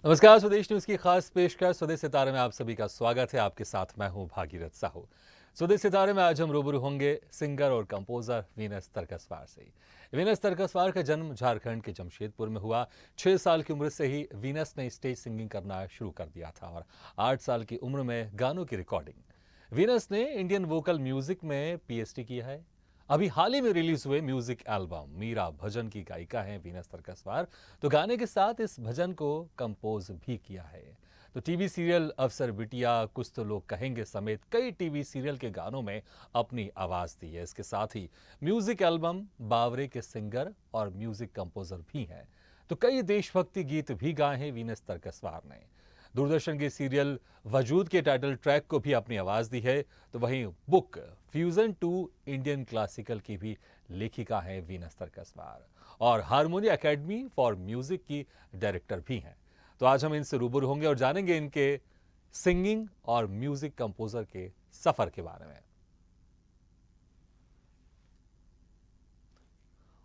नमस्कार, स्वदेश न्यूज की खास पेशकश स्वदेश सितारे में आप सभी का स्वागत है। आपके साथ मैं हूं भागीरथ साहू। स्वदेश सितारे में आज हम रूबरू होंगे सिंगर और कंपोजर वीनस तरकसवार से। वीनस तरकसवार का जन्म झारखंड के जमशेदपुर में हुआ। 6 साल की उम्र से ही वीनस ने स्टेज सिंगिंग करना शुरू कर दिया था और 8 साल की उम्र में गानों की रिकॉर्डिंग। वीनस ने इंडियन वोकल म्यूजिक में पीएचडी किया है। अभी हाल ही में रिलीज हुए म्यूजिक एल्बम मीरा भजन की गायिका हैं वीनस तरकसवार। तो गाने के साथ इस भजन को कंपोज भी किया है। तो टीवी सीरियल अफसर बिटिया, कुछ तो लोग कहेंगे समेत कई टीवी सीरियल के गानों में अपनी आवाज दी है। इसके साथ ही म्यूजिक एल्बम बावरे के सिंगर और म्यूजिक कंपोजर भी हैं। तो कई देशभक्ति गीत भी गाए हैं वीनस तरकसवार ने। दूरदर्शन के सीरियल वजूद के टाइटल ट्रैक को भी अपनी आवाज दी है। तो वहीं book fusion to Indian classical की भी लेखिका हैं वीनस तरकसवार और हारमोनी एकेडमी फॉर म्यूजिक की डायरेक्टर भी हैं। तो आज हम इनसे रूबरू होंगे और जानेंगे इनके सिंगिंग और म्यूजिक कंपोजर के सफर के बारे में।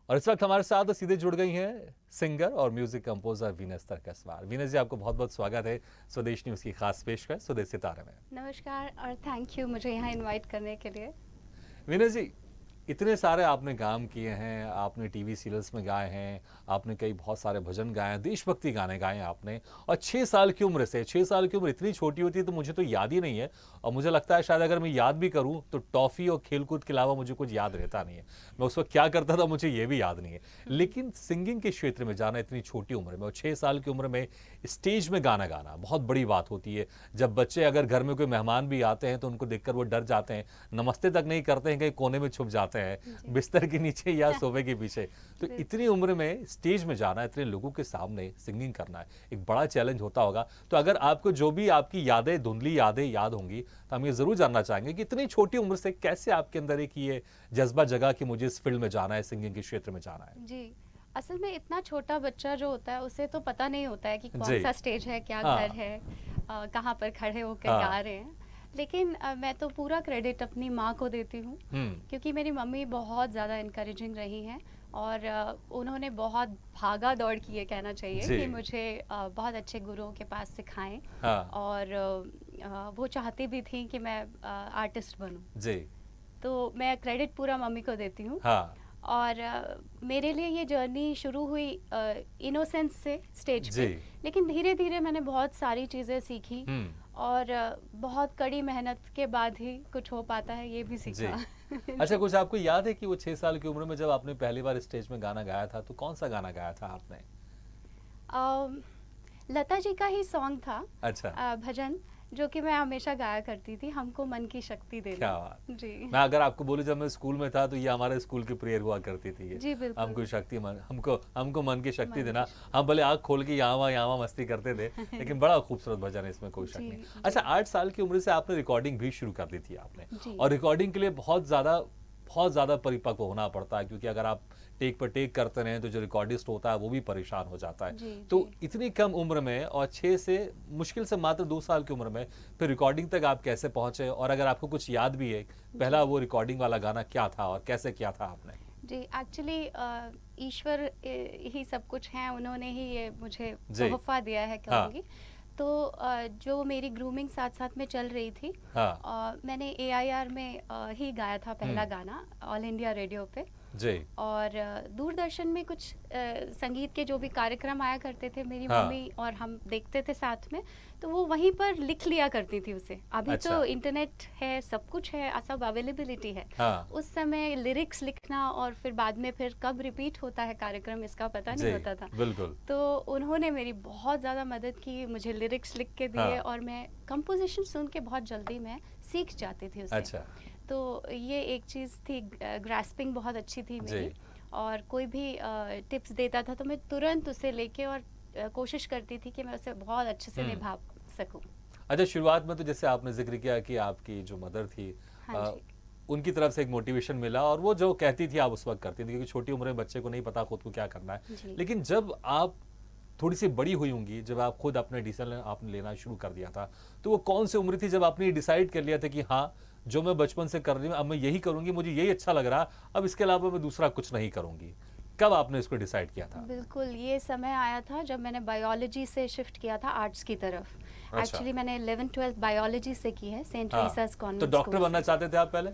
और इस वक्त हमारे साथ सीधे जुड़ गई हैं सिंगर और म्यूजिक कंपोजर वीनस तरकसवार। वीनस जी, आपको बहुत बहुत स्वागत है स्वदेश न्यूज की खास पेशकश स्वदेश सितारे में। नमस्कार और थैंक यू मुझे यहाँ इनवाइट करने के लिए। वीनस जी, इतने सारे आपने काम किए हैं, आपने टीवी सीरियल्स में गाए हैं, आपने कई बहुत सारे भजन गाए हैं, देशभक्ति गाने गाए हैं आपने। और 6 साल की उम्र से, 6 साल की उम्र इतनी छोटी होती है तो मुझे तो याद ही नहीं है। और मुझे लगता है शायद अगर मैं याद भी करूं तो टॉफी और खेलकूद के अलावा मुझे कुछ याद रहता नहीं है। मैं उस वक्त क्या करता था मुझे ये भी याद नहीं है। लेकिन सिंगिंग के क्षेत्र में जाना इतनी छोटी उम्र में और 6 साल की उम्र में स्टेज में गाना गाना बहुत बड़ी बात होती है। जब बच्चे अगर घर में कोई मेहमान भी आते हैं तो उनको देखकर वो डर जाते हैं, नमस्ते तक नहीं करते हैं, कहीं कोने में छुप जाते हैं बिस्तर के नीचे या सोफे के पीछे। तो इतनी उम्र में स्टेज में जाना, इतने लोगों के सामने सिंगिंग करना एक बड़ा चैलेंज होता होगा। तो अगर आपको जो भी आपकी यादें, धुंधली यादें याद होंगी तो हम ये जरूर जानना चाहेंगे कि इतनी छोटी उम्र से कैसे आपके अंदर एक ये जज्बा जगा कि मुझे इस फील्ड में जाना है, सिंगिंग के क्षेत्र में जाना है। जी, असल में इतना छोटा बच्चा जो होता है उसे तो पता नहीं होता है कि कौन जी। सा स्टेज है, क्या हाँ। घर है, कहाँ पर खड़े होकर हाँ। गा रहे हैं। लेकिन मैं तो पूरा क्रेडिट अपनी माँ को देती हूँ, क्योंकि मेरी मम्मी बहुत ज़्यादा इनकरेजिंग रही हैं और उन्होंने बहुत भागा दौड़ की है कहना चाहिए जी। कि मुझे बहुत अच्छे गुरुओं के पास सिखाएं। हाँ। और वो चाहती भी थी कि मैं आर्टिस्ट बनूं। जी। तो मैं क्रेडिट पूरा मम्मी को देती हूँ। हाँ। और मेरे लिए ये जर्नी शुरू हुई इनोसेंस से स्टेज पे, लेकिन धीरे धीरे मैंने बहुत सारी चीज़ें सीखी और बहुत कड़ी मेहनत के बाद ही कुछ हो पाता है, ये भी सीखा। अच्छा, कुछ आपको याद है कि वो 6 साल की उम्र में जब आपने पहली बार स्टेज में गाना गाया था तो कौन सा गाना गाया था आपने? लता जी का ही सॉन्ग था। अच्छा। भजन, जो कि मैं हमेशा गाया करती थी, हमको मन की शक्ति देना। क्या बात। जी। मैं अगर आपको बोलूं, जब मैं स्कूल में था तो ये हमारे स्कूल की प्रेयर हुआ करती थी। जी बिल्कुल। हमको शक्ति हमको मन की शक्ति देना। हम भले आँख खोल के यहाँ वहाँ मस्ती करते थे लेकिन बड़ा खूबसूरत भजन है, इसमें कोई शक नहीं। अच्छा, 8 साल की उम्र से आपने रिकॉर्डिंग भी शुरू कर दी थी आपने, और रिकॉर्डिंग के लिए बहुत ज्यादा परिपक्व होना पड़ता है, क्योंकि अगर आप टेक पर टेक करते रहे तो जो रिकॉर्डिस्ट होता है वो भी परेशान हो जाता है। तो इतनी कम उम्र में और 6 से मुश्किल से मात्र 2 साल की उम्र में फिर रिकॉर्डिंग तक आप कैसे पहुंचे, और अगर आपको कुछ याद भी है पहला वो रिकॉर्डिंग वाला गाना क्या था और कैसे किया था आपने? जी, एक्चुअली ईश्वर ही सब कुछ है, उन्होंने ही ये मुझे तोहफा दिया है कहूँगी। तो जो मेरी ग्रूमिंग साथ साथ में चल रही थी, मैंने AIR में ही गाया था पहला गाना ऑल इंडिया रेडियो पे। जी। और दूरदर्शन में कुछ संगीत के जो भी कार्यक्रम आया करते थे, मेरी मम्मी और हम देखते थे साथ में, तो वो वहीं पर लिख लिया करती थी उसे। अभी तो इंटरनेट है, सब कुछ है, सब अवेलेबिलिटी है। उस समय लिरिक्स लिखना और फिर बाद में फिर कब रिपीट होता है कार्यक्रम इसका पता नहीं होता था। बिल्कुल। तो उन्होंने मेरी बहुत ज़्यादा मदद की, मुझे लिरिक्स लिख के दिए और मैं कंपोजिशन सुन के बहुत जल्दी मैं सीख जाती थी उससे। अच्छा। तो ये एक चीज़ थी, ग्रास्पिंग बहुत अच्छी थी मेरी, और कोई भी टिप्स देता था तो मैं तुरंत उसे लेके और कोशिश करती थी कि मैं उसे बहुत अच्छे से निभा सकूं। अच्छा, शुरुआत में तो जैसे आपने जिक्र किया कि आपकी जो मदर थी, उनकी तरफ से एक मोटिवेशन मिला और वो जो कहती थी आप उस वक्त करती थी, क्योंकि छोटी उम्र में बच्चे को नहीं पता खुद को क्या करना है। लेकिन जब आप थोड़ी सी बड़ी हुई होंगी, जब आप खुद अपने डिसीजन आपने लेना शुरू कर दिया था, तो वो कौन सी उम्र थी जब आपने डिसाइड कर लिया था कि हाँ, जो मैं बचपन से कर रही हूँ अब मैं यही करूंगी, मुझे यही अच्छा लग रहा, अब इसके अलावा मैं दूसरा कुछ नहीं करूंगी? कब आपने इसको डिसाइड किया था? बिल्कुल, ये समय आया था जब मैंने बायोलॉजी से शिफ्ट किया था आर्ट्स की तरफ। अच्छा। एक्चुअली मैंने 11th-12th बायोलॉजी से की है सेंट हाँ, टेरेसास तो कॉन्वेंट डॉक्टर स्कूल बनना से। चाहते थे आप पहले?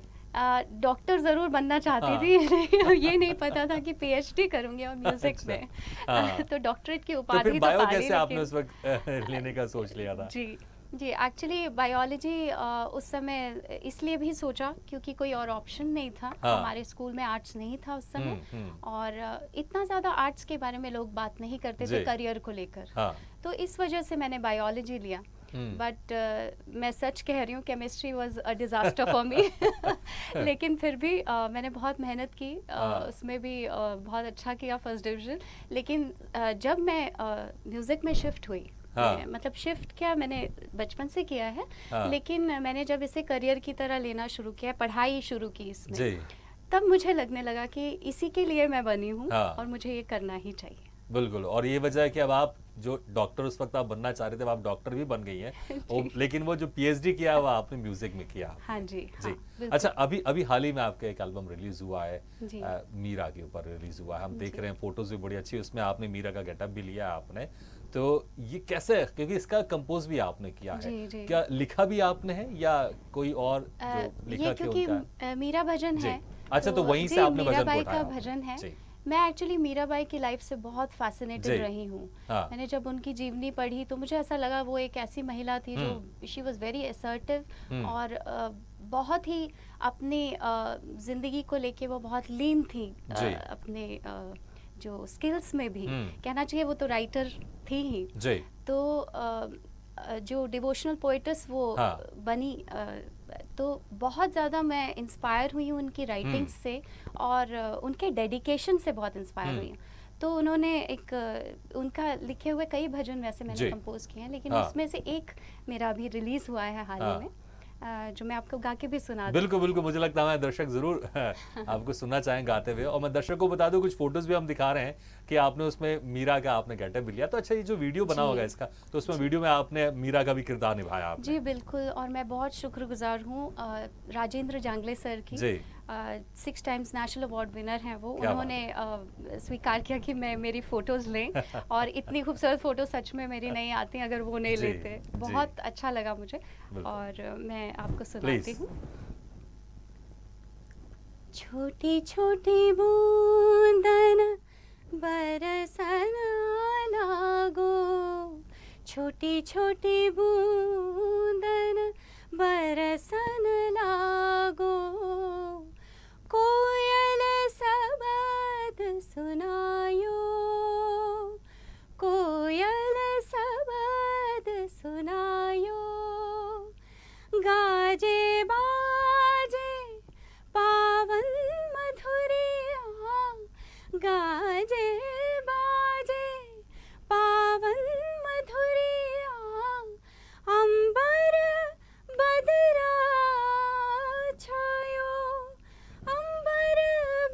डॉक्टर ज़रूर बनना चाहती हाँ। थी लेकिन ये नहीं पता था कि पीएचडी करूँगी और म्यूज़िक अच्छा, में। हाँ। तो डॉक्टरेट की तो उपाधि फिर तो बायो पा ली कैसे आपने लेकिन उस वक्त लेने का सोच लिया था? जी, जी, एक्चुअली बायोलॉजी उस समय इसलिए भी सोचा क्योंकि कोई और ऑप्शन नहीं था। हाँ। हमारे स्कूल में आर्ट्स नहीं था उस समय हम्म। और इतना ज़्यादा आर्ट्स के बारे में लोग बात नहीं करते जी। थे करियर को लेकर। हाँ। तो इस वजह से मैंने बायोलॉजी लिया। हम्म। बट मैं सच कह रही हूँ, chemistry was a disaster for me. लेकिन फिर भी मैंने बहुत मेहनत की, हाँ। उसमें भी बहुत अच्छा किया, फर्स्ट डिवीज़न। लेकिन जब मैं म्यूज़िक में शिफ्ट हुई, हाँ। मतलब शिफ्ट क्या, मैंने बचपन से किया है, हाँ। लेकिन मैंने जब इसे करियर की तरह लेना शुरू किया, पढ़ाई शुरू की इसमें, जी। तब मुझे लगने लगा कि इसी के लिए मैं बनी हूँ हाँ। और मुझे ये करना ही चाहिए। बिल्कुल, और ये वजह है कि अब आप जो डॉक्टर उस वक्त आप बनना चाह रहे थे, अब आप डॉक्टर भी बन गई हैं। लेकिन वो जो पीएचडी किया वो आपने म्यूजिक में किया आपने। हाँ जी, जी। हाँ, बिल्कुल। अच्छा, अभी अभी हाल ही में आपका एक एल्बम रिलीज हुआ है, जी। मीरा के ऊपर रिलीज हुआ है। हम देख जी। रहे हैं, फोटोज भी बड़ी अच्छी, उसमें आपने मीरा का गेटअप भी लिया आपने। तो ये कैसे, क्योंकि इसका कंपोज भी आपने किया है, जी, जी। क्या लिखा भी आपने है या कोई और जो ये लिखक है क्योंकि उनका? मीरा भजन जी। है, अच्छा, तो वहीं से जी, आपने भजन को मीराबाई उठाया का आपने। भजन है। जी। मैं एक्चुअली मीराबाई की लाइफ से बहुत जी। फैसिनेटेड रही हूँ। हाँ। मैंने जब उनकी जीवनी पढ़ी तो मुझे ऐसा लगा वो एक ऐसी महिला थी जो शी वाज वेरी असर्टिव और बहुत ही अपनी ज़िंदगी को लेके वो बहुत लीन थी, जी। अपने जो स्किल्स में भी कहना चाहिए, वो तो राइटर थी ही। जी। तो जो डिवोशनल पोएट्स वो हाँ। बनी, तो बहुत ज़्यादा मैं इंस्पायर हुई हूँ उनकी राइटिंग्स से और उनके डेडिकेशन से बहुत इंस्पायर हुई हूँ। तो उन्होंने एक उनका लिखे हुए कई भजन वैसे मैंने जी। कंपोज किए हैं, लेकिन हाँ। उसमें से एक मेरा अभी रिलीज़ हुआ है हाल ही हाँ। में, जो मैं आपको गा के भी सुना दूँ। बिल्कुल बिल्कुल, मुझे लगता है हमारे दर्शक जरूर आपको सुनना चाहें गाते हुए। और मैं दर्शकों को बता दूं, कुछ फोटोज भी हम दिखा रहे हैं कि आपने उसमें मीरा का आपने गेटअप भी लिया। तो अच्छा, ये जो वीडियो बना जी। होगा इसका, तो उसमें वीडियो में आपने मीरा का भी किरदार निभाया आपने। जी बिल्कुल, और मैं बहुत शुक्रगुजार हूँ राजेंद्र जांगले सर की। जी। 6 टाइम्स नेशनल अवार्ड विनर हैं वो। क्या बात उन्होंने स्वीकार किया कि मैं मेरी फ़ोटोज़ लें और इतनी खूबसूरत फ़ोटो सच में मेरी नहीं आती अगर वो नहीं जी, लेते। जी। बहुत अच्छा लगा मुझे बिल्कुल। और मैं आपको सुनाती प्लीज। हूँ। छोटी छोटी बूंदन बरसन लागो, छोटी छोटी बूंदन बरसन लागो, कोयल सबद सुनायो, कोयल सबद सुनायो, गाजे बाजे पावन मधुरिया, गाजे बाजे पावन मधुरिया, अंबर बदरा छायो, अंबर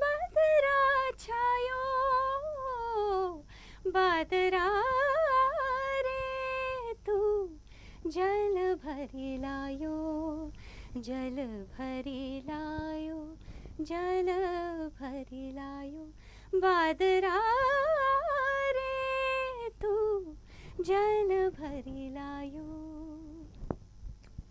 बदरा छायो, बदरा रे तू जल भरी लायो, जल भरी लायो, जल भरी लायो, बादरा रे तू जल भरी लायो।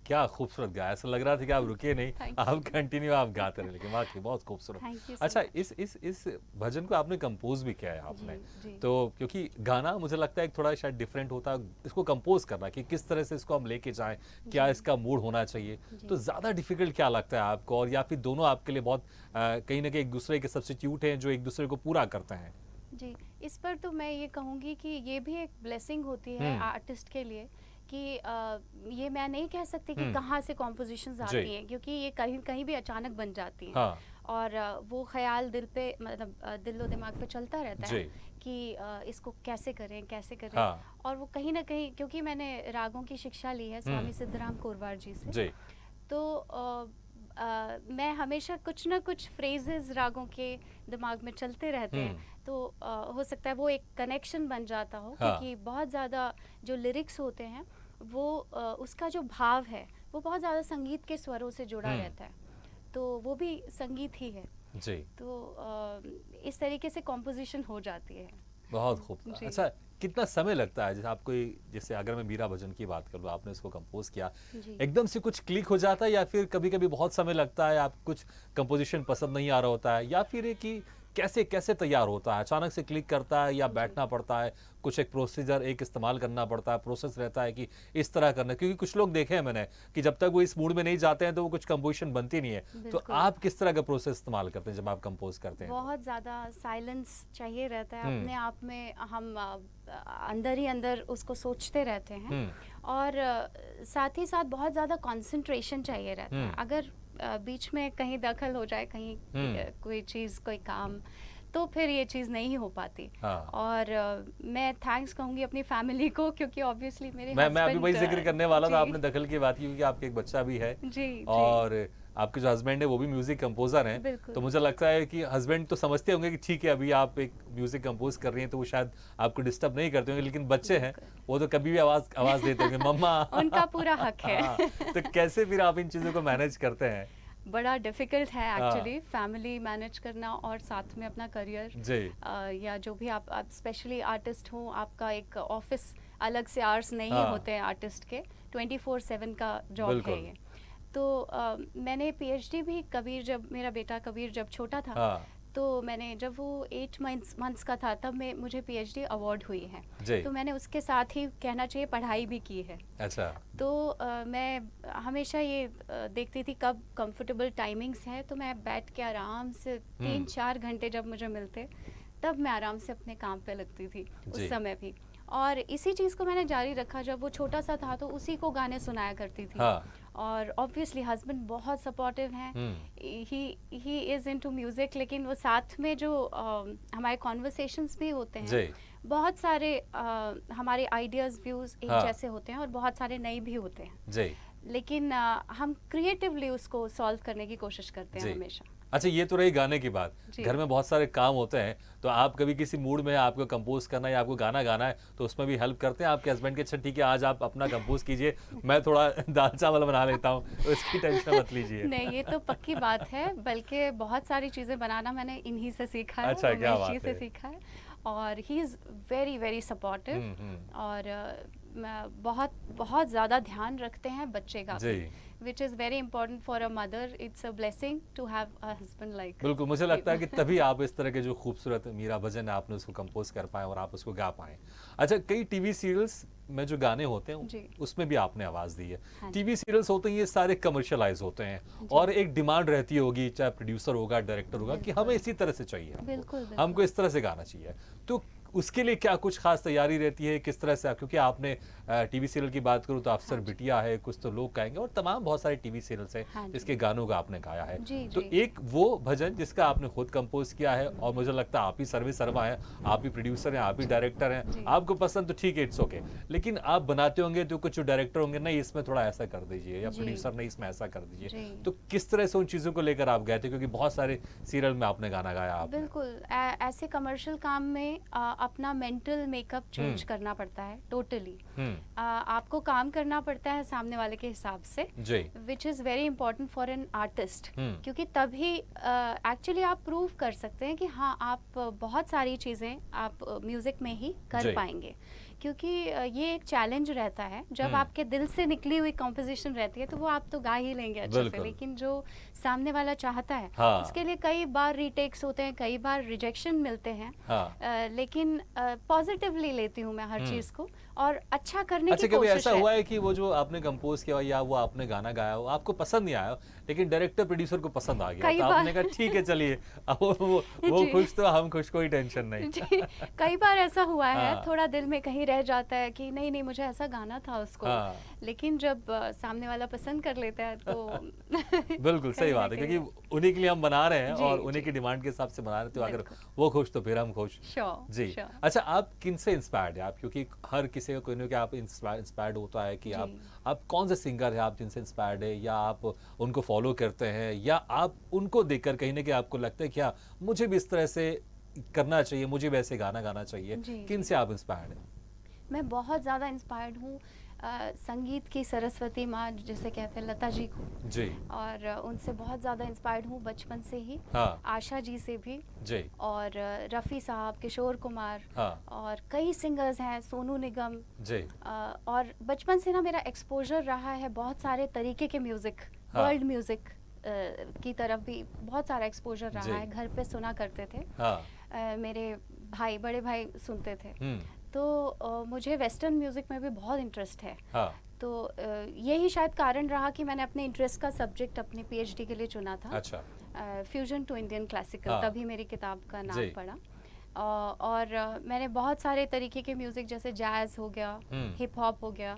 क्या खूबसूरत गाया, ऐसा लग रहा था कि आप रुके नहीं, Thank you. आप कंटिन्यू आप गाते रहे। लेकिन वाकई बहुत खूबसूरत। Thank you so अच्छा, much. इस भजन को आपने कंपोज भी किया है आपने। जी। तो क्योंकि गाना मुझे लगता है एक थोड़ा शायद डिफरेंट होता है, इसको कंपोज करना कि किस तरह से इसको हम लेके जाएं, क्या जी। इसका मूड होना चाहिए। जी। तो ज़्यादा डिफिकल्ट क्या लगता है आपको, और या फिर दोनों आपके लिए बहुत कहीं ना कहीं एक दूसरे के सब्स्टिट्यूट हैं जो एक दूसरे को पूरा करते हैं? जी, इस पर तो मैं ये कहूँगी कि ये भी एक ब्लेसिंग होती है आर्टिस्ट के लिए कि ये मैं नहीं कह सकती कि कहाँ से कॉम्पोजिशंस आती हैं, क्योंकि ये कहीं कहीं भी अचानक बन जाती हैं। हाँ। और वो ख्याल दिल पे, मतलब दिलो दिमाग पे चलता रहता है जी। कि इसको कैसे करें कैसे करें। हाँ। और वो कहीं ना कहीं, क्योंकि मैंने रागों की शिक्षा ली है स्वामी सिद्धराम कोरवार जी से, जी। तो मैं हमेशा कुछ ना कुछ फ्रेजेस रागों के दिमाग में चलते रहते हैं। तो हो सकता है वो एक कनेक्शन बन जाता हो, क्योंकि बहुत ज़्यादा जो लिरिक्स होते हैं वो उसका जो भाव है वो बहुत ज़्यादा संगीत के स्वरों से जुड़ा रहता है, तो वो भी संगीत ही है। जी। तो इस तरीके से कॉम्पोजिशन हो जाती है। बहुत खूब। जी। अच्छा, कितना समय लगता है जैसे आपको जैसे अगर मैं मीरा भजन की बात करूँ, आपने इसको कंपोज किया, जी। एकदम से कुछ क्लिक हो जाता है या फिर कभी-कभी बहुत समय लगता है, आप कुछ कंपोजिशन पसंद नहीं आ रहा होता है, या फिर ये कि कैसे कैसे तैयार होता है? अचानक से क्लिक करता है या जी। बैठना पड़ता है, कुछ एक प्रोसीजर एक इस्तेमाल करना पड़ता है, प्रोसेस रहता है कि इस तरह करना, क्योंकि कुछ लोग देखे हैं मैंने कि जब तक वो इस मूड में नहीं जाते हैं तो वो कुछ कंपोजिशन बनती नहीं है। तो बिल्कुल। आप किस तरह का प्रोसेस इस्तेमाल करते हैं जब आप कंपोज करते हैं तो? बहुत ज़्यादा साइलेंस चाहिए रहता है, हुँ। अपने आप में हम अंदर ही अंदर उसको सोचते रहते हैं। हुँ। और साथ ही साथ बहुत ज़्यादा कंसंट्रेशन चाहिए रहता है। अगर बीच में कहीं दखल हो जाए, कहीं कोई चीज़, कोई काम, तो फिर ये चीज़ नहीं हो पाती। हाँ। और मैं थैंक्स कहूँगी अपनी फैमिली को, क्योंकि ऑब्वियसली मेरे मैं अभी वही हस्बैंड जिक्र करने वाला था, जी। आपने दखल की बात की, क्योंकि आपके एक बच्चा भी है जी, जी। और आपके जो हस्बैंड है वो भी म्यूजिक कंपोजर हैं, बिल्कुल। तो मुझे लगता है कि हस्बैंड तो समझते होंगे कि ठीक है अभी आप एक म्यूजिक कंपोज कर रही हैं तो वो शायद आपको डिस्टर्ब नहीं करते होंगे, लेकिन बच्चे हैं वो तो कभी भी आवाज आवाज देते होंगे मम्मा। उनका पूरा हक है। हाँ, तो कैसे फिर आप इन चीजों को मैनेज करते हैं? बड़ा डिफिकल्ट है हाँ। एक्चुअली, फैमिली मैनेज करना और साथ में अपना करियर, जी। या जो भी आप स्पेशली आर्टिस्ट हो, आपका एक ऑफिस अलग से आवर्स नहीं हाँ। होते हैं आर्टिस्ट के, 24/7 का जॉब बिल्कुल। है ये। तो मैंने पीएचडी भी कबीर, जब मेरा बेटा कबीर जब छोटा था, हाँ। तो मैंने जब वो 8 मंथ्स का था तब मैं मुझे पीएचडी अवार्ड हुई है। जी। तो मैंने उसके साथ ही कहना चाहिए पढ़ाई भी की है। अच्छा। तो मैं हमेशा ये देखती थी कब कंफर्टेबल टाइमिंग्स हैं, तो मैं बैठ के आराम से 3-4 घंटे जब मुझे मिलते, तब मैं आराम से अपने काम पे लगती थी जी। उस समय भी। और इसी चीज़ को मैंने जारी रखा, जब वो छोटा सा था तो उसी को गाने सुनाया करती थी। हाँ। और ऑब्वियसली हस्बैंड बहुत सपोर्टिव हैं, ही इज़ इनटू म्यूज़िक, लेकिन वो साथ में जो हमारे कॉन्वर्सेशंस भी होते हैं, जी। बहुत सारे हमारे आइडियाज़, व्यूज़ एक हाँ। जैसे होते हैं और बहुत सारे नए भी होते हैं, जी। लेकिन हम क्रिएटिवली उसको सॉल्व करने की कोशिश करते जी। हैं हमेशा। अच्छा, ये तो रही गाने की बात। जी। घर में बहुत सारे काम होते हैं, तो आप कभी किसी मूड में आपको कंपोज करना है या आपको गाना गाना है तो उसमें भी हेल्प करते हैं आपके हस्बैंड के? अच्छा ठीक है, आज आप अपना कंपोज कीजिए, मैं थोड़ा दाल चावल बना लेता हूँ, तो इसकी टेंशन मत लीजिए। नहीं, ये तो पक्की बात है, बल्कि बहुत सारी चीज़ें बनाना मैंने इन्हीं से सीखा है, अच्छा, क्या उमेश जी बात से है। सीखा है। और he is very very supportive, और बहुत बहुत ज़्यादा ध्यान रखते हैं बच्चे का भी, जी। Which is very important for a mother. It's a blessing to have a husband like. बिल्कुल, मुझे लगता है कि तभी आप इस तरह के जो खूबसूरत मीरा भजन है आपने उसको कंपोज कर पाए और आप उसको गा पाए। अच्छा, कई टीवी सीरियल्स में जो गाने होते हैं जी। उसमें भी आपने आवाज़ दी है। हाँ जी। टीवी सीरियल्स होते हैं ये सारे कमर्शियलाइज़ होते हैं जी। और एक डिमांड रहती होगी, चाहे प्रोड्यूसर होगा, डायरेक्टर होगा, कि बिल्कुल। हमें इसी तरह से चाहिए हमको। बिल्कुल, बिल्कुल। हमको इस तरह से गाना चाहिए। तो उसके लिए क्या कुछ खास तैयारी रहती है? किस तरह से आप, क्योंकि आपने टीवी सीरियल की बात करूँ तो अफसर हाँ जी। बिटिया है, कुछ तो लोग कहेंगे, और तमाम बहुत सारे टीवी सीरियल्स हैं हाँ जी। जिसके गानों का आपने गाया है। जी, तो जी। एक वो भजन जिसका आपने खुद कंपोज किया है और मुझे लगता है आप ही सर्वे सर्वा हैं, आप ही प्रोड्यूसर हैं, आप ही डायरेक्टर हैं, जी। आपको पसंद तो ठीक है, इट्स ओके, लेकिन आप बनाते होंगे तो कुछ जो डायरेक्टर होंगे, नहीं इसमें थोड़ा ऐसा कर दीजिए, या जी। प्रोड्यूसर नहीं इसमें ऐसा कर दीजिए, जी। तो किस तरह से उन चीज़ों को लेकर आप गए थे? क्योंकि बहुत सारे सीरियल में आपने गाना गाया आपने। बिल्कुल, ऐसे कमर्शियल काम में अपना मेंटल मेकअप चेंज करना पड़ता है टोटली। आपको काम करना पड़ता है सामने वाले के हिसाब से, जी। Which is very important for an artist, hmm. क्योंकि तभी एक्चुअली आप प्रूव कर सकते हैं कि हाँ, आप बहुत सारी चीज़ें आप म्यूज़िक में ही कर जी। पाएंगे, क्योंकि ये एक चैलेंज रहता है। जब आपके दिल से निकली हुई कॉम्पोजिशन रहती है तो वो आप तो गा ही लेंगे अच्छे से, बिल्कुल। लेकिन जो सामने वाला चाहता है हाँ। उसके लिए कई बार रीटेक्स होते हैं, कई बार रिजेक्शन मिलते हैं। हाँ। लेकिन पॉजिटिवली लेती हूँ मैं हर चीज़ को, और अच्छा करने अच्छा, की कभी कोशिश ऐसा है। हुआ है कि वो जो आपने कंपोज किया हो या वो आपने गाना गाया हो आपको पसंद नहीं आया हो, लेकिन डायरेक्टर प्रोड्यूसर को पसंद आ गया, कई तो बार। आपने कहा ठीक है चलिए, अब वो जी। खुश तो हम खुश, कोई टेंशन नहीं। जी, कई बार ऐसा हुआ है, हाँ। थोड़ा दिल में कहीं रह जाता है कि नहीं नहीं मुझे ऐसा गाना था उसको, हाँ। लेकिन जब सामने वाला पसंद कर लेता है तो बिल्कुल सही कहीं ना बात है, कहीं। क्योंकि उन्हीं के लिए हम बना रहे हैं जी, और उन्हीं जी। की डिमांड के हिसाब से बना रहे हैं, तो अगर बिल्कुल। वो खुश तो फिर हम खुश। श्योर, जी। श्योर। अच्छा, आप किन से इंस्पायर्ड है आप? क्योंकि हर किसी का कोई ना कोई आप इंस्पायर्ड होता है कि जी। आप कौन से सिंगर है आप जिनसे इंस्पायर्ड है, या आप उनको फॉलो करते हैं, या आप उनको देखकर कहीं ना कहीं आपको लगता है कि हाँ मुझे भी इस तरह से करना चाहिए, मुझे भी ऐसे गाना गाना चाहिए? जी, किन जी। से आप इंस्पायर्ड हैं? मैं बहुत ज़्यादा इंस्पायर्ड हूँ संगीत की सरस्वती माँ जिसे कहते हैं लता जी को जी। और उनसे बहुत ज़्यादा इंस्पायर्ड हूँ बचपन से ही। हाँ। आशा जी से भी जी। और रफ़ी साहब, किशोर कुमार हाँ। और कई सिंगर्स हैं, सोनू निगम जी। और बचपन से ना मेरा एक्सपोजर रहा है बहुत सारे तरीके के म्यूज़िक, हाँ। वर्ल्ड म्यूज़िक की तरफ भी बहुत सारा एक्सपोजर रहा जी। है। घर पे सुना करते थे। हाँ। मेरे भाई, बड़े भाई सुनते थे। हम्म। तो मुझे वेस्टर्न म्यूज़िक में भी बहुत इंटरेस्ट है। हाँ। तो यही शायद कारण रहा कि मैंने अपने इंटरेस्ट का सब्जेक्ट अपने पीएचडी के लिए चुना था। अच्छा। फ्यूजन टू इंडियन क्लासिकल, हाँ। तभी मेरी किताब का नाम जी। पड़ा। और मैंने बहुत सारे तरीके के म्यूज़िक जैसे जैज़ हो गया, हिप हॉप हो गया,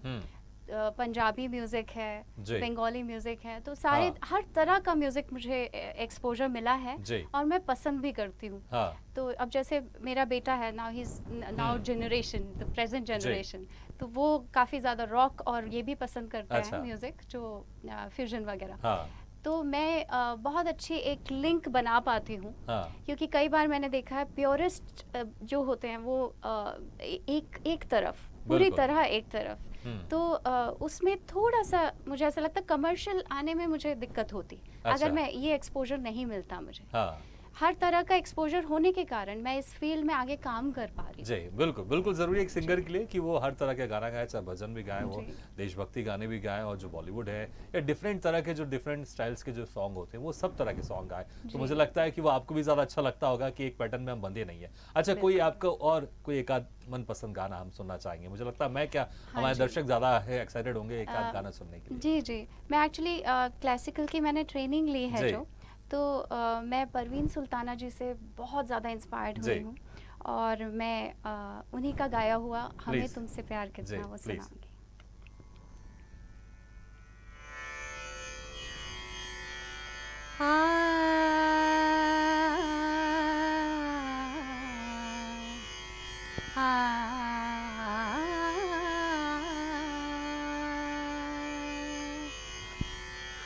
पंजाबी म्यूज़िक है, जी। बंगाली म्यूज़िक है, तो सारे हाँ। हर तरह का म्यूज़िक मुझे एक्सपोजर मिला है जी। और मैं पसंद भी करती हूँ। हाँ। तो अब जैसे मेरा बेटा है now generation, the present generation, तो वो काफ़ी ज़्यादा रॉक और ये भी पसंद करता अच्छा। है म्यूज़िक जो फ्यूजन वगैरह। हाँ। तो मैं बहुत अच्छी एक लिंक बना पाती हूँ। हाँ। क्योंकि कई बार मैंने देखा है प्योरिस्ट जो होते हैं वो एक तरफ पूरी बिल्कुल। तरह एक तरफ, तो उसमें थोड़ा सा मुझे ऐसा लगता है कमर्शियल आने में मुझे दिक्कत होती अच्छा। अगर मैं ये एक्सपोजर नहीं मिलता मुझे। हाँ। हर तरह का एक्सपोजर होने के कारण मैं इस फील्ड में आगे काम कर पा रही हूँ। जी बिल्कुल बिल्कुल ज़रूरी है एक सिंगर के लिए कि वो हर तरह के गाना गाए, चाहे भजन भी गाएं, वो जी। देशभक्ति गाने भी गाएं, और जो बॉलीवुड है या डिफरेंट तरह के जो डिफरेंट स्टाइल्स के जो सॉन्ग होते हैं वो सब तरह के सॉन्ग गाएं। तो जी। मुझे लगता है कि वो आपको भी ज़्यादा अच्छा लगता होगा कि एक पैटर्न में हम बंधे नहीं है। अच्छा, कोई बिल्कुल। आपका और कोई एक आध मनपसंद गाना हम सुनना चाहेंगे? मुझे लगता है मैं क्या, हाँ हमारे जी। दर्शक ज़्यादा एक्साइटेड होंगे एक आध अ, गाना सुनने के लिए। जी जी, मैं एक्चुअली क्लासिकल की मैंने ट्रेनिंग ली है जी। जो, तो मैं परवीन सुल्ताना जी से बहुत ज़्यादा इंस्पायर्ड जी। हुई हूँ और मैं उन्हीं का गाया हुआ हमें Please। तुमसे प्यार जी, कितना वो please। सुनाऊंगी।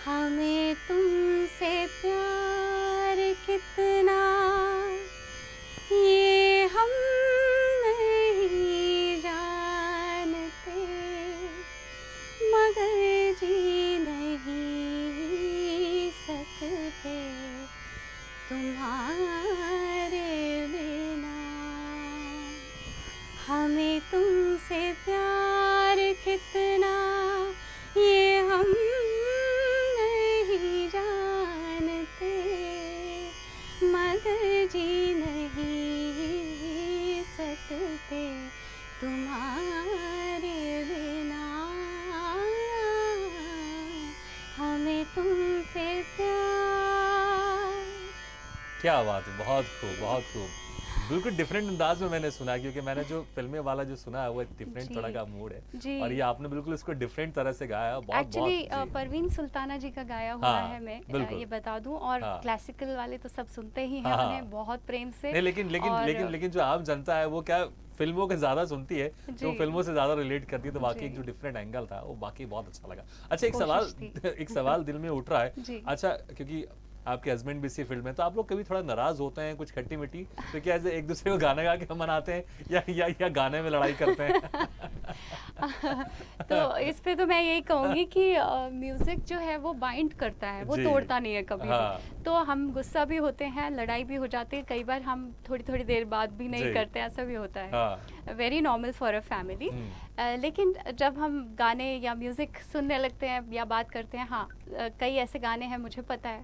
हमें तुमसे प्यार कितना ये हम नहीं जानते, मगर जी नहीं सकते तुम्हारे बिना। हमें तुमसे प्यार कितना ये हम नहीं जानते, मगर जी नहीं सकते तुम्हारे बिना। हमें तुमसे प्यार। क्या बात है, बहुत खूब बहुत खूब। बिल्कुल डिफरेंट अंदाज में मैंने सुना, क्योंकि मैंने जो फिल्में वाला जो सुना है वो एक डिफरेंट जी। तरह का मूड है, जी। और ये आपने बिल्कुल इसको डिफरेंट तरह से गाया है। बहुत एक्चुअली बहुत जी। परवीन सुल्ताना जी का गाया हुआ हाँ, है, मैं बिल्कुल। ये बता दूं, और हाँ। क्लासिकल वाले तो सब सुनते ही हैं हाँ, हाँ। उन्हें बहुत प्रेम से। नहीं, लेकिन लेकिन और लेकिन लेकिन जो आम जनता है वो क्या फिल्मों के ज्यादा सुनती है, तो जी। फिल्मों से ज्यादा रिलेट करती है, तो बाकी जी। एक जो डिफरेंट एंगल था वो बाकी बहुत अच्छा लगा। अच्छा, एक सवाल कोशिश थी। एक सवाल दिल में उठ रहा है। जी। अच्छा, क्योंकि आपके हस्बैंड भी इसी फील्ड में, तो आप लोग कभी थोड़ा नाराज होते हैं, कुछ खट्टी मिट्टी, तो क्या ऐसे एक दूसरे को गाना गा के मनाते हैं या गाने में लड़ाई करते हैं? तो इस पे तो मैं यही कहूँगी कि म्यूज़िक जो है वो बाइंड करता है, वो जी। तोड़ता नहीं है कभी हाँ। भी। तो हम गुस्सा भी होते हैं, लड़ाई भी हो जाती है, कई बार हम थोड़ी थोड़ी देर बाद भी नहीं जी। करते, ऐसा भी होता है। हाँ। Very normal for a family. लेकिन जब हम गाने या म्यूज़िक सुनने लगते हैं या बात करते हैं, हाँ कई ऐसे गाने हैं मुझे पता है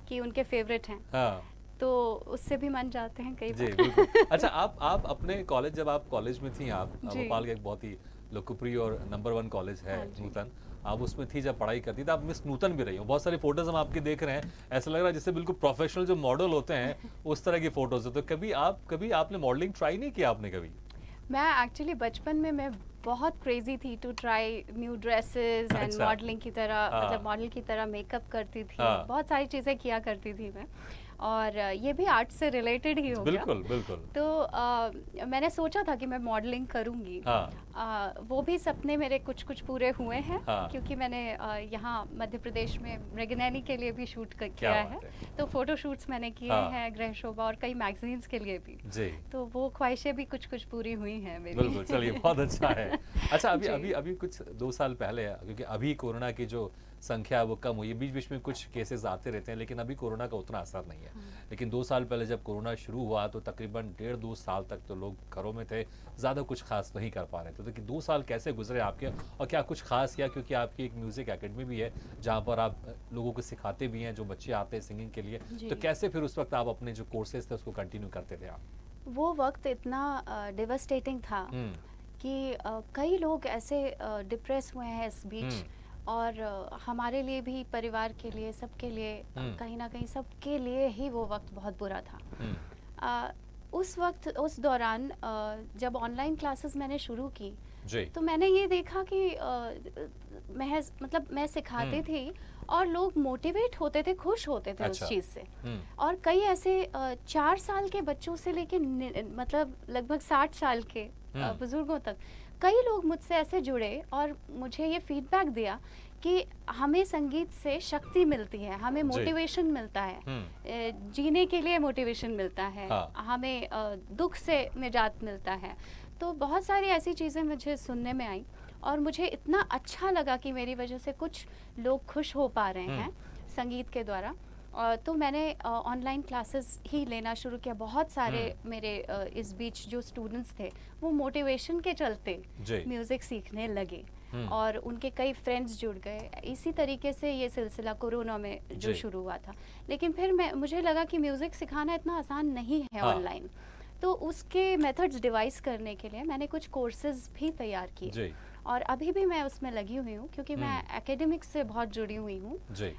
कि उनके फेवरेट हैं, हाँ। तो उससे भी मन जाते हैं कई जी बार। बिल्कुल। अच्छा, आप अपने कॉलेज, जब आप कॉलेज में थी, आप जी। भोपाल का एक बहुत ही लोकप्रिय और नंबर 1 कॉलेज है हाँ जी। नूतन, आप उसमें थी जब पढ़ाई करती थी, आप मिस नूतन भी रही हो। बहुत सारी फोटोज हम आपकी देख रहे हैं, ऐसा लग रहा है जैसे बिल्कुल प्रोफेशनल जो मॉडल होते हैं उस तरह की फोटोज है। तो कभी आपने मॉडलिंग ट्राई नहीं किया आपने कभी? मैं एक्चुअली बचपन में मैं बहुत क्रेजी थी to try new dresses and अच्छा। मॉडलिंग की तरह, हाँ। मतलब मॉडल की तरह मेकअप करती थी, हाँ। बहुत सारी चीज़ें किया करती थी मैं, और ये भी आर्ट से रिलेटेड ही हो गया। बिल्कुल बिल्कुल। तो मैंने सोचा था कि मैं मॉडलिंग करूँगी। हाँ। वो भी सपने मेरे कुछ कुछ पूरे हुए हैं। हाँ। क्योंकि मैंने यहाँ मध्य प्रदेश में मृगनयनी के लिए भी शूट क्या किया है। बात है। तो फोटो शूट्स मैंने किए हाँ। हैं गृह शोभा और कई मैगजीन्स के लिए भी। जी तो वो ख्वाहिशें भी कुछ कुछ पूरी हुई हैं मेरी। बिल्कुल, चलिए बहुत अच्छा है। अच्छा अभी जी। अभी अभी कुछ 2 साल पहले क्योंकि अभी कोरोना की जो संख्या है वो कम हुई है, बीच-बीच में कुछ केसेस आते रहते हैं लेकिन अभी कोरोना का उतना असर नहीं है। लेकिन 2 साल पहले जब कोरोना शुरू हुआ तो तकरीबन डेढ़ 2 साल तक तो लोग घरों में थे, ज़्यादा कुछ खास नहीं कर पा रहे थे। तो देखिए 2 साल कैसे गुज़रे आपके और क्या कुछ खास किया क्योंकि आपकी एक म्यूज़िक एकेडमी भी है, जहाँ पर आप लोगों को सिखाते भी हैं, जो बच्चे आते हैं सिंगिंग के लिए। जी। तो कैसे फिर उस वक़्त आप अपने जो कोर्सेज़ थे उसको कंटिन्यू करते थे आप? वो वक्त इतना डिवास्टेटिंग था हुँ, कि कई लोग ऐसे डिप्रेस हुए हैं इस बीच। हुँ। और हमारे लिए भी, परिवार के लिए, सबके लिए, कहीं ना कहीं सबके लिए ही वो वक्त बहुत बुरा था। हुँ, अ, उस वक्त, उस दौरान जब ऑनलाइन क्लासेस मैंने शुरू की जी। तो मैंने ये देखा कि महज मतलब मैं सिखाती थी और लोग मोटिवेट होते थे, खुश होते थे अच्छा। उस चीज़ से। हुँ, और कई ऐसे 4 साल के बच्चों से लेके मतलब लगभग 60 साल के बुजुर्गों तक कई लोग मुझसे ऐसे जुड़े और मुझे ये फीडबैक दिया कि हमें संगीत से शक्ति मिलती है, हमें जी। मोटिवेशन मिलता है, हुँ, जीने के लिए मोटिवेशन मिलता है, हाँ। हमें दुख से निजात मिलता है। तो बहुत सारी ऐसी चीज़ें मुझे सुनने में आई और मुझे इतना अच्छा लगा कि मेरी वजह से कुछ लोग खुश हो पा रहे हैं संगीत के द्वारा। तो मैंने ऑनलाइन क्लासेस ही लेना शुरू किया। बहुत सारे मेरे इस बीच जो स्टूडेंट्स थे वो मोटिवेशन के चलते जी। म्यूज़िक सीखने लगे और उनके कई फ्रेंड्स जुड़ गए। इसी तरीके से ये सिलसिला कोरोना में जो जी। शुरू हुआ था। लेकिन फिर मुझे लगा कि म्यूज़िक सिखाना इतना आसान नहीं है हाँ। ऑनलाइन। तो उसके मेथड्स डिवाइस करने के लिए मैंने कुछ कोर्सेज भी तैयार किए जी, और अभी भी मैं उसमें लगी हुई हूँ क्योंकि मैं एकेडमिक्स से बहुत जुड़ी हुई हूँ। जी।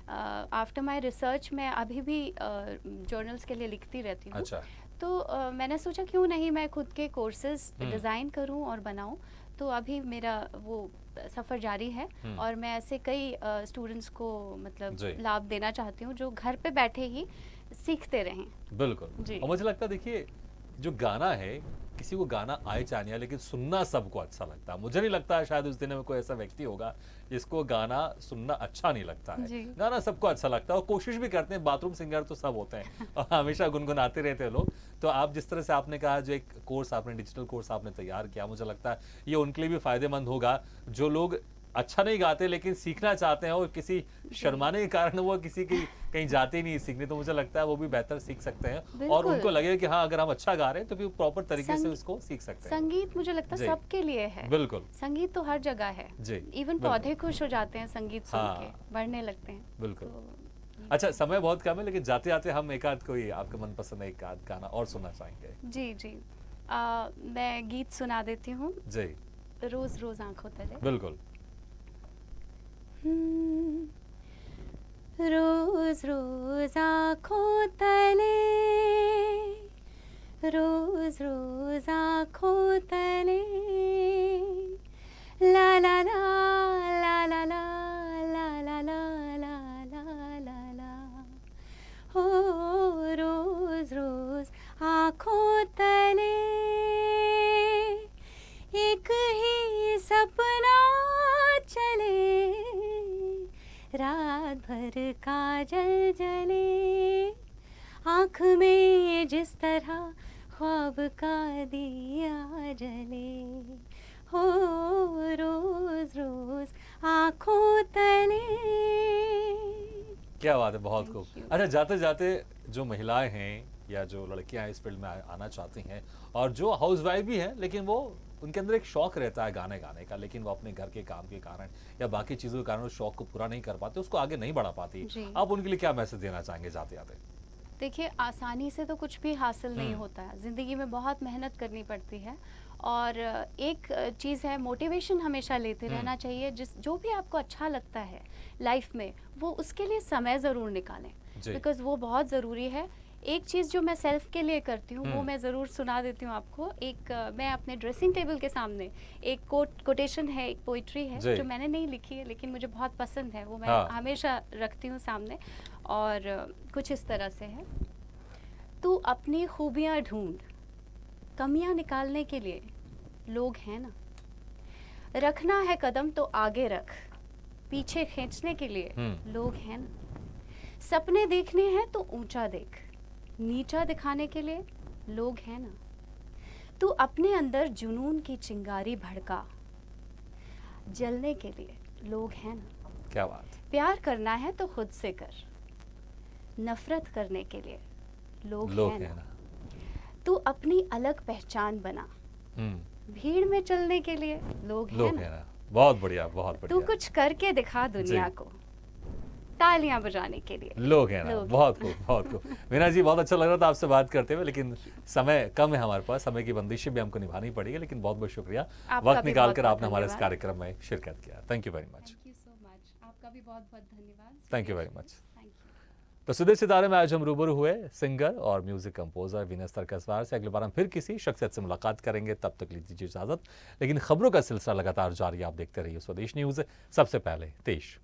आफ्टर माय रिसर्च मैं अभी भी जर्नल्स के लिए लिखती रहती हूँ। अच्छा। तो मैंने सोचा क्यों नहीं मैं खुद के कोर्सेज डिज़ाइन करूँ और बनाऊँ। तो अभी मेरा वो सफ़र जारी है और मैं ऐसे कई स्टूडेंट्स को मतलब जी। लाभ देना चाहती हूँ जो घर पे बैठे ही सीखते रहें। बिल्कुल। जी। और मुझे लगता है देखिए जो गाना है किसी को गाना आए चाहे नहीं आए लेकिन सुनना सबको अच्छा लगता है। मुझे नहीं लगता है शायद उस दुनिया में कोई ऐसा व्यक्ति होगा जिसको गाना सुनना अच्छा नहीं लगता है। जी। गाना सबको अच्छा लगता है और कोशिश भी करते हैं, बाथरूम सिंगर तो सब होते हैं और हमेशा गुनगुनाते रहते हैं लोग। तो आप जिस तरह से आपने कहा जो एक कोर्स आपने डिजिटल कोर्स आपने तैयार किया, मुझे लगता है ये उनके लिए भी फ़ायदेमंद होगा जो लोग अच्छा नहीं गाते लेकिन सीखना चाहते हैं और किसी शर्माने के कारण वो किसी की कहीं जाते ही नहीं सीखने। तो मुझे लगता है वो भी बेहतर सीख सकते हैं और बिल्कुल। उनको लगेगा कि हाँ अगर हम अच्छा गा रहे हैं तो फिर प्रॉपर तरीके से संग- उसको सीख सकते हैं। संगीत मुझे लगता है जी। सबके लिए है। बिल्कुल। संगीत तो हर जगह है। जी, इवन बिल्कुल। पौधे खुश हो जाते हैं संगीत सुन हाँ। के, बढ़ने लगते हैं। बिल्कुल। तो अच्छा समय बहुत कम है लेकिन जाते जाते हम एक आध कोई आपका मनपसंद एक आध गाना और सुनना चाहेंगे। जी जी। मैं गीत सुना देती हूँ। जी रोज रोज आंखों तले। बिल्कुल। रोज रोज आंखों तले, रोज रोज आंखों तले, ला ला ला ला ला ला ला ला ला ला ला ला ला, हो रोज रोज आंखों तले एक ही सपना चले, रात भर काजल जले, आँख में जिस तरह ख्वाब का दिया जले, हो रोज रोज आँखों तले। क्या बात है, बहुत खूब। Thank you. अच्छा जाते जाते जो महिलाएं हैं या जो लड़कियां इस फील्ड में आना चाहती हैं और जो हाउसवाइफ भी हैं लेकिन वो उनके अंदर एक शौक रहता है गाने गाने का लेकिन वो अपने घर के काम के कारण या बाकी चीज़ों के कारण उस शौक को पूरा नहीं कर पाते, उसको आगे नहीं बढ़ा पाती। जी। आप उनके लिए क्या मैसेज देना चाहेंगे जाते जाते? देखिए आसानी से तो कुछ भी हासिल नहीं होता है, ज़िंदगी में बहुत मेहनत करनी पड़ती है और एक चीज़ है मोटिवेशन हमेशा लेते रहना चाहिए। जो भी आपको अच्छा लगता है लाइफ में वो उसके लिए समय ज़रूर निकालें जी। बिकॉज़ वो बहुत ज़रूरी है। एक चीज़ जो मैं सेल्फ के लिए करती हूँ वो मैं ज़रूर सुना देती हूँ आपको। एक मैं अपने ड्रेसिंग टेबल के सामने एक कोटेशन है, एक पोइट्री है जी। जो मैंने नहीं लिखी है लेकिन मुझे बहुत पसंद है, वो मैं हाँ। हमेशा रखती हूँ सामने और कुछ इस तरह से है। तू अपनी खूबियाँ ढूंढ, कमियाँ निकालने के लिए लोग हैं ना। रखना है कदम तो आगे रख, पीछे खींचने के लिए हम्म। लोग हैं ना। सपने देखने हैं तो ऊंचा देख, नीचा दिखाने के लिए लोग हैं ना। तू अपने अंदर जुनून की चिंगारी भड़का, जलने के लिए लोग हैं ना। क्या बात। प्यार करना है तो खुद से कर, नफरत करने के लिए लोग लोग हैं हैं ना। ना। तू अपनी अलग पहचान बना, भीड़ में चलने के लिए लोग हैं लोग ना। हैं ना। बहुत बढ़िया, बहुत तू बढ़िया। कुछ करके दिखा दुनिया जी। को, तालियां बजाने के लिए लोग हैं ना। लोग बहुत खूब, बहुत खूब। वीना जी, बहुत अच्छा लग रहा था आपसे बात करते हुए, लेकिन समय कम है हमारे पास, समय की बंदिशें भी हमको निभानी पड़ेगी, लेकिन बहुत बहुत शुक्रिया आपका वक्त भी निकाल कर बहुत-बहुत आपने हमारे इस धन्यवाद। कार्यक्रम में शिरकत किया। Thank you very much. Thank you so much, आपका भी बहुत बहुत धन्यवाद। Thank you very much. Thank you. तो सुदेश सितारे में आज हम रूबरू हुए सिंगर और म्यूजिक कंपोजर वीनस तरकसवार से। अगली बार हम फिर किसी शख्सियत से मुलाकात करेंगे, तब तक लीजिए इजाजत। लेकिन खबरों का सिलसिला लगातार जारी, आप देखते रहिए स्वदेश न्यूज, सबसे पहले देश।